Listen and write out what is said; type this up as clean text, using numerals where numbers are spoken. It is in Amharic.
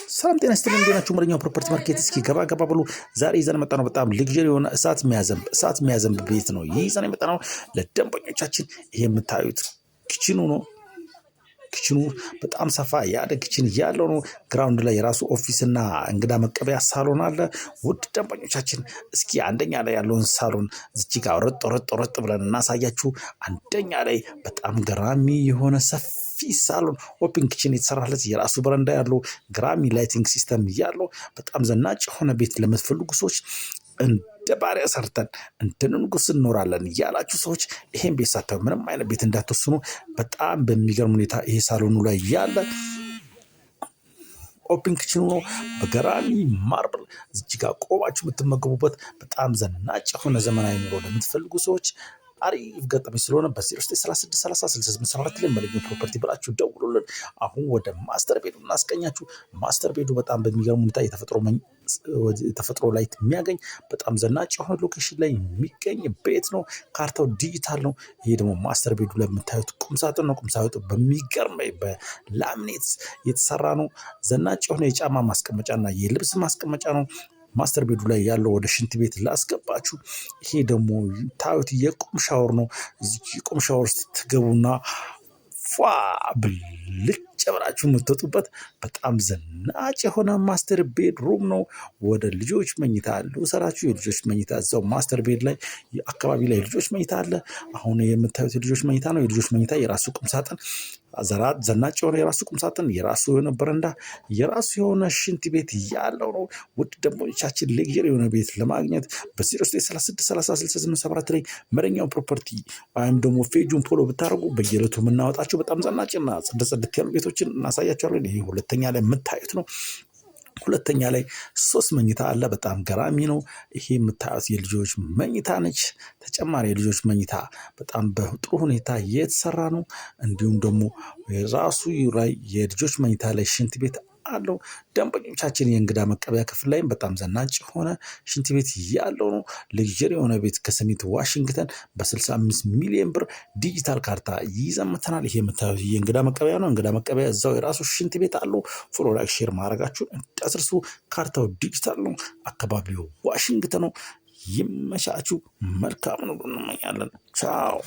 ሰላም ጤና ይስጥልኝ እንደናችሁ መረኛው ፕሮፐርቲ ማርኬት እስኪ ገባ ብሎ ዛሬ ይዘን መጣነው በጣም ልግጀሪ የሆነ እሳት የሚያዘንብ ቤት ነው ይዘን መጣነው ለደንበኞቻችን። ይሄ የምታዩት ኪችኑ ነው። ኪችኑ በጣም ሰፋ ያለ ኪችን ያለው ነው። ግራውንድ ላይ የራሱ ኦፊስ እና እንግዳ መቀበያ ሳሎን አለ። ውድ ደንበኞቻችን እስኪ አንደኛ ላይ ያለውን ሳሎን እዚህ ጋር ረጥ ብለን እናሳያችሁ። አንደኛ ላይ በጣም ገራሚ የሆነ ሰፊ ሳሎን ኦፕን ኪችን የተሰራለት የራሱ በረንዳ ያለው ግራሚ ላይቲንግ ሲስተም ያለው በጣም ዘናጭ የሆነ ቤት ለምትፈልጉ ሰዎች እንደ ባሪያ ሰርተን እንደ ንጉስ እንኖራለን ያላችሁ ሰዎች ይሄን ቤት ሳታዩ ምንም አይነት ቤት እንዳትወስኑ። በጣም በሚገርም ሁኔታ ይሄ ሳሎኑ ላይ ያለ ኦፕን ኪችኑ ነው። በገራሚ ማርብል እዚህ ጋር ቆማችሁ የምትመገቡበት በጣም ዘናጭ የሆነ ዘመናዊ ኑሮ ለምትፈልጉ ሰዎች አሪፍ ገጠመኝ ስለሆነ በ0936306874 ላይ መለኛ ፕሮፐርቲ ብላችሁ ደውሉልን። አሁን ወደ ማስተር ቤዱ እናስቀኛችሁ። ማስተር ቤዱ በጣም በሚገርም ሁኔታ የተፈጥሮ ላይት የሚያገኝ በጣም ዘናጭ የሆነ ሎኬሽን ላይ የሚገኝ ቤት ነው። ካርታው ዲጂታል ነው። ይሄ ደግሞ ማስተር ቤዱ ላይ የምታዩት ቁምሳጥን ነው። ቁምሳጥኑ በሚገርም በላሚኔት የተሰራ ነው። ዘናጭ የሆነ የጫማ ማስቀመጫና የልብስ ማስቀመጫ ነው። ማስተር ቤዱ ላይ ያለው ወደ ሽንት ቤት ላስገባችሁ። ይሄ ደግሞ ታዩት የቁም ሻወር ነው። እዚህ የቁም ሻወር ውስጥ ትገቡና ፏ ብልጭ ብላችሁ የምትወጡበት በጣም ዘናጭ የሆነ ማስተር ቤድ ሩም ነው። ወደ ልጆች መኝታ ልውሰዳችሁ። የልጆች መኝታ እዛው ማስተር ቤድ ላይ አካባቢ ላይ ልጆች መኝታ አለ። አሁን የምታዩት የልጆች መኝታ ነው። የልጆች መኝታ የራሱ ቁም ሳጥን ዘናጭ የሆነ የራሱ ቁም ሳጥን፣ የራሱ የሆነ በረንዳ፣ የራሱ የሆነ ሽንት ቤት ያለው ነው። ውድ ደንበኞቻችን ሌክዠሪ የሆነ ቤት ለማግኘት በ0936306874 ላይ መረኛው ፕሮፐርቲ ወይም ደግሞ ፌጁን ፎሎ ብታደርጉ በየዕለቱ የምናወጣቸው በጣም ዘናጭና ጽድት ያሉ ቤቶችን እናሳያቸዋለን። ይሄ ሁለተኛ ላይ የምታዩት ነው። ሁለተኛ ላይ 3 መኝታ አለ። በጣም ገራሚ ነው። ይሄ የምታዩት የልጆች መኝታ ነች። ተጨማሪ የልጆች መኝታ በጣም በጥሩ ሁኔታ የተሰራ ነው። እንዲሁም ደግሞ የራሱ ላይ የልጆች መኝታ ላይ ሽንት ቤት አለው። ደንበኞቻችን የእንግዳ መቀበያ ክፍል ላይ በጣም ዘናጭ ሆነ ሽንት ቤት ያለው ነው። ሌክዠሪ የሆነ ቤት ከሰሚት ዋሽንግተን በ65 ሚሊዮን ብር ዲጂታል ካርታ ይዘምተናል። ይሄ የምታዩት የእንግዳ መቀበያ ነው። እንግዳ መቀበያ እዛው የራሱ ሽንት ቤት አለው። ፎሎ ላይክ ሼር ማድረጋችሁን እንዳትረሱ። ካርታው ዲጂታል ነው። አካባቢው ዋሽንግተን ነው። ይመቻችሁ። መልካም ነው እንመኛለን። ቻው።